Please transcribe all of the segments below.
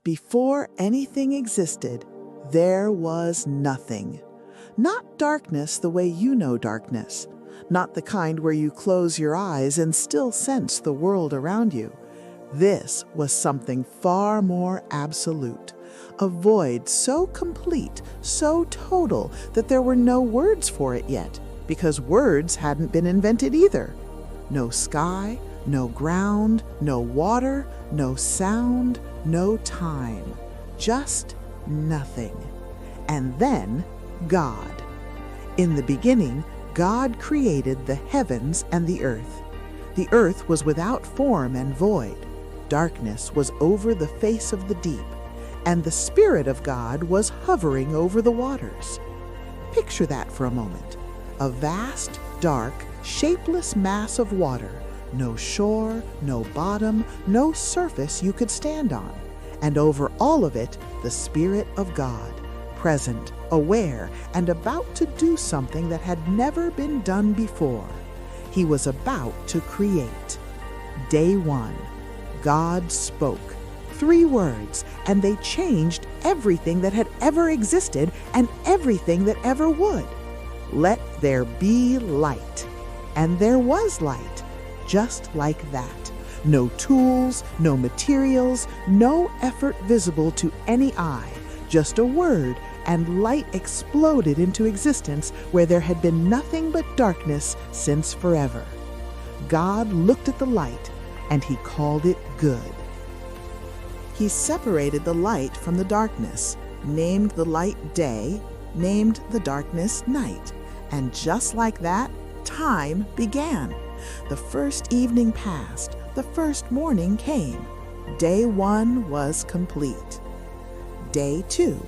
Before anything existed, there was nothing. Not darkness the way you know darkness, not the kind where you close your eyes and still sense the world around you. This was something far more absolute, a void so complete, so total that there were no words for it yet, because words hadn't been invented either. No sky, no ground, no water, no sound, no time, just nothing. And then God. In the beginning, God created the heavens and the earth. The earth was without form and void. Darkness was over the face of the deep, and the Spirit of God was hovering over the waters. Picture that for a moment. A vast, dark, shapeless mass of water, no shore, no bottom, no surface you could stand on, and over all of it, the Spirit of God, present, aware, and about to do something that had never been done before. He was about to create. Day one, God spoke. 3 words, and they changed everything that had ever existed and everything that ever would. Let there be light. And there was light, just like that. No tools, no materials, no effort visible to any eye, just a word, and light exploded into existence where there had been nothing but darkness since forever. God looked at the light, and he called it good. He separated the light from the darkness, named the light day, named the darkness night, and just like that, time began. The first evening passed, the first morning came. Day 1 was complete. Day 2,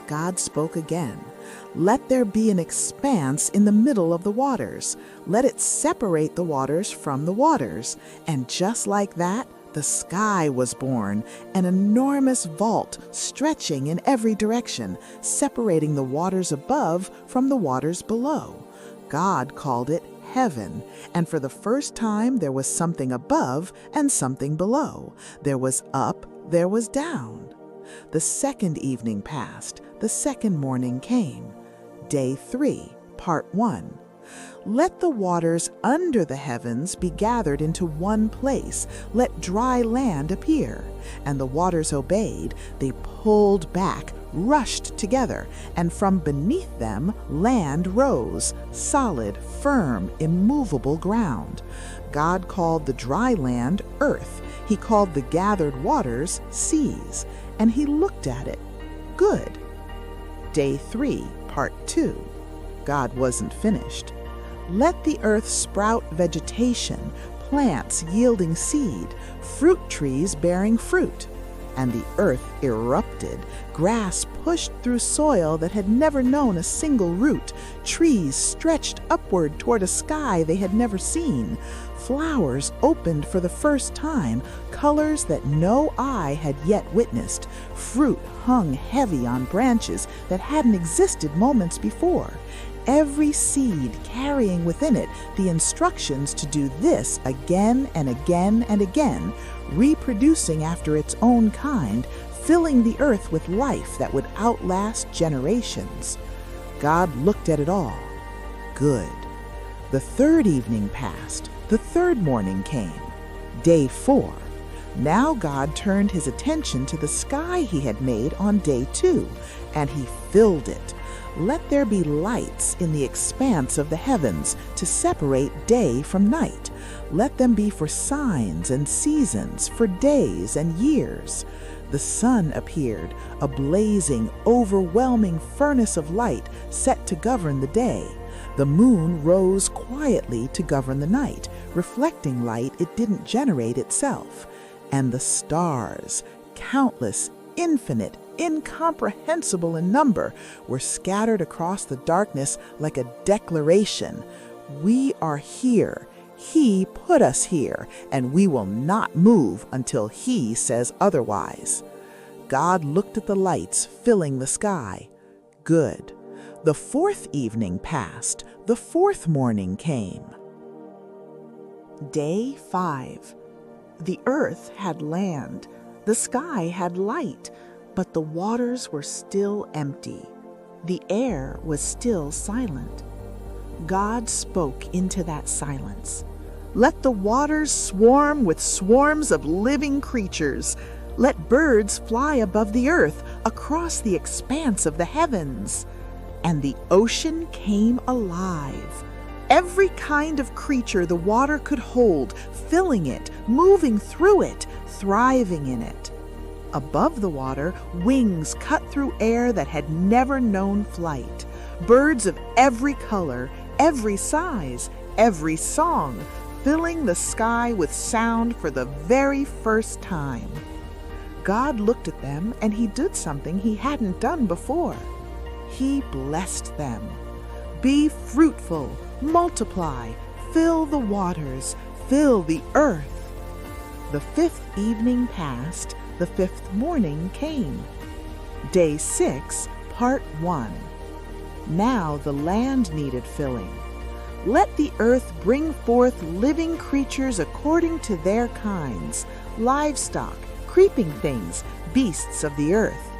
God spoke again. Let there be an expanse in the middle of the waters. Let it separate the waters from the waters. And just like that, the sky was born, an enormous vault stretching in every direction, separating the waters above from the waters below. God called it heaven, and for the first time there was something above and something below. There was up, there was down. The second evening passed, the second morning came. Day 3, Part 1. Let the waters under the heavens be gathered into one place. Let dry land appear. And the waters obeyed. They pulled back, rushed together, and from beneath them land rose, solid, firm, immovable ground. God called the dry land earth. He called the gathered waters seas. And he looked at it. Good. Day 3, Part 2. God wasn't finished. Let the earth sprout vegetation, plants yielding seed, fruit trees bearing fruit. And the earth erupted. Grass pushed through soil that had never known a single root. Trees stretched upward toward a sky they had never seen. Flowers opened for the first time, colors that no eye had yet witnessed. Fruit hung heavy on branches that hadn't existed moments before. Every seed carrying within it the instructions to do this again and again and again, reproducing after its own kind, filling the earth with life that would outlast generations. God looked at it all. Good. The third evening passed. The third morning came. Day 4. Now God turned his attention to the sky he had made on day 2, and he filled it. Let there be lights in the expanse of the heavens to separate day from night. Let them be for signs and seasons, for days and years. The sun appeared, a blazing, overwhelming furnace of light set to govern the day. The moon rose quietly to govern the night, reflecting light it didn't generate itself. And the stars, countless, infinite, incomprehensible in number, were scattered across the darkness like a declaration. We are here. He put us here, and we will not move until he says otherwise. God looked at the lights filling the sky. Good. The fourth evening passed. The fourth morning came. Day 5. The earth had land. The sky had light, but the waters were still empty. The air was still silent. God spoke into that silence. Let the waters swarm with swarms of living creatures. Let birds fly above the earth, across the expanse of the heavens. And the ocean came alive. Every kind of creature the water could hold, filling it, moving through it, thriving in it. Above the water, wings cut through air that had never known flight. Birds of every color, every size, every song, filling the sky with sound for the very first time. God looked at them and he did something he hadn't done before. He blessed them. Be fruitful, multiply, fill the waters, fill the earth. The fifth evening passed, the fifth morning came. Day 6, Part 1. Now the land needed filling. Let the earth bring forth living creatures according to their kinds, livestock, creeping things, beasts of the earth.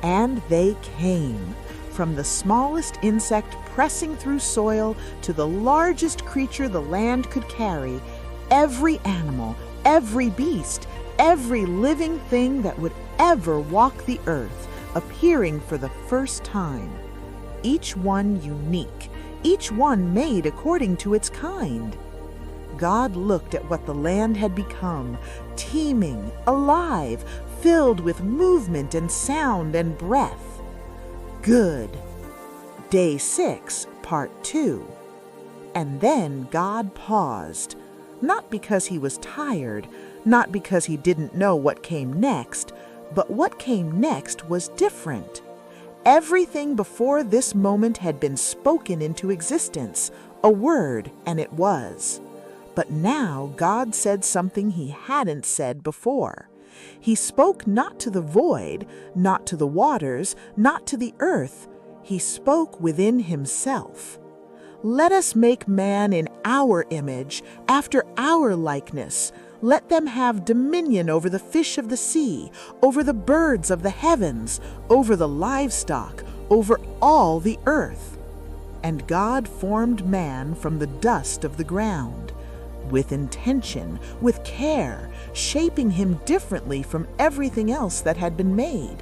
And they came, from the smallest insect pressing through soil to the largest creature the land could carry, every animal, every beast, every living thing that would ever walk the earth, appearing for the first time. Each one unique, each one made according to its kind. God looked at what the land had become, teeming, alive, filled with movement and sound and breath. Good. Day 6, Part 2. And then God paused, not because he was tired, not because he didn't know what came next, but what came next was different. Everything before this moment had been spoken into existence, a word, and it was. But now God said something he hadn't said before. He spoke not to the void, not to the waters, not to the earth. He spoke within himself. Let us make man in our image, after our likeness. Let them have dominion over the fish of the sea, over the birds of the heavens, over the livestock, over all the earth. And God formed man from the dust of the ground, with intention, with care, shaping him differently from everything else that had been made.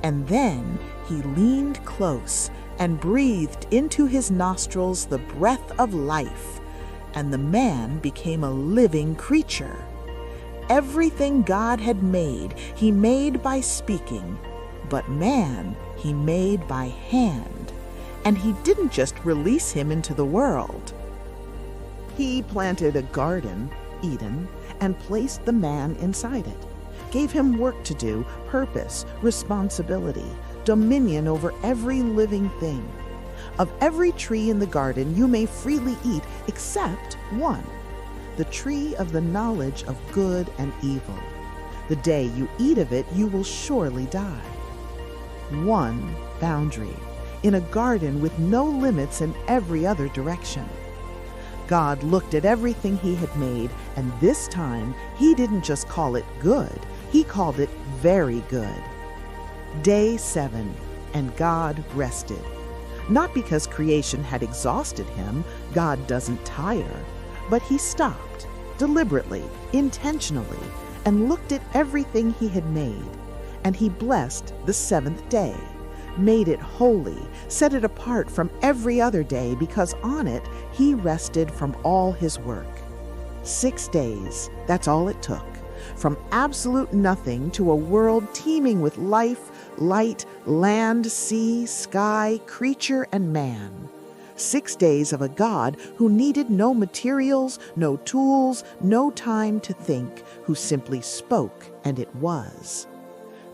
And then he leaned close and breathed into his nostrils the breath of life, and the man became a living creature. Everything God had made, he made by speaking, but man he made by hand. And he didn't just release him into the world. He planted a garden, Eden, and placed the man inside it, gave him work to do, purpose, responsibility, dominion over every living thing. Of every tree in the garden you may freely eat except one, the tree of the knowledge of good and evil. The day you eat of it, you will surely die. One boundary, in a garden with no limits in every other direction. God looked at everything he had made, and this time he didn't just call it good, he called it very good. Day 7, and God rested. Not because creation had exhausted him, God doesn't tire, but he stopped, deliberately, intentionally, and looked at everything he had made. And he blessed the seventh day, made it holy, set it apart from every other day, because on it he rested from all his work. 6 days, that's all it took. From absolute nothing to a world teeming with life, light, land, sea, sky, creature, and man. 6 days of a God who needed no materials, no tools, no time to think, who simply spoke, and it was.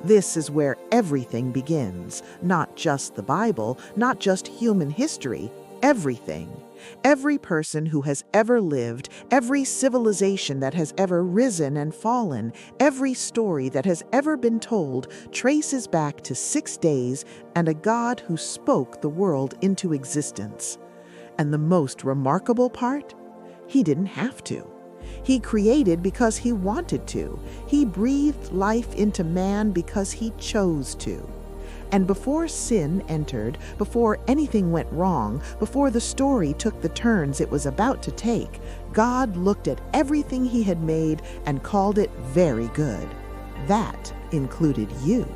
This is where everything begins, not just the Bible, not just human history, everything. Every person who has ever lived, every civilization that has ever risen and fallen, every story that has ever been told traces back to 6 days and a God who spoke the world into existence. And the most remarkable part? He didn't have to. He created because he wanted to. He breathed life into man because he chose to. And before sin entered, before anything went wrong, before the story took the turns it was about to take, God looked at everything he had made and called it very good. That included you.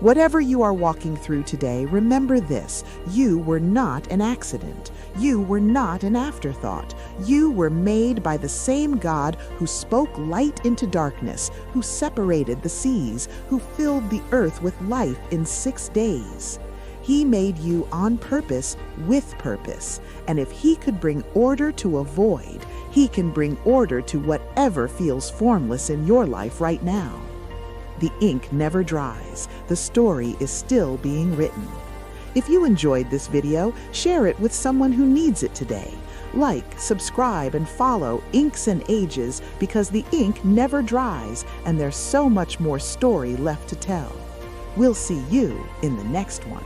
Whatever you are walking through today, remember this: you were not an accident. You were not an afterthought. You were made by the same God who spoke light into darkness, who separated the seas, who filled the earth with life in 6 days. He made you on purpose with purpose. And if he could bring order to a void, he can bring order to whatever feels formless in your life right now. The ink never dries. The story is still being written. If you enjoyed this video, share it with someone who needs it today. Like, subscribe, and follow Inks and Ages, because the ink never dries and there's so much more story left to tell. We'll see you in the next one.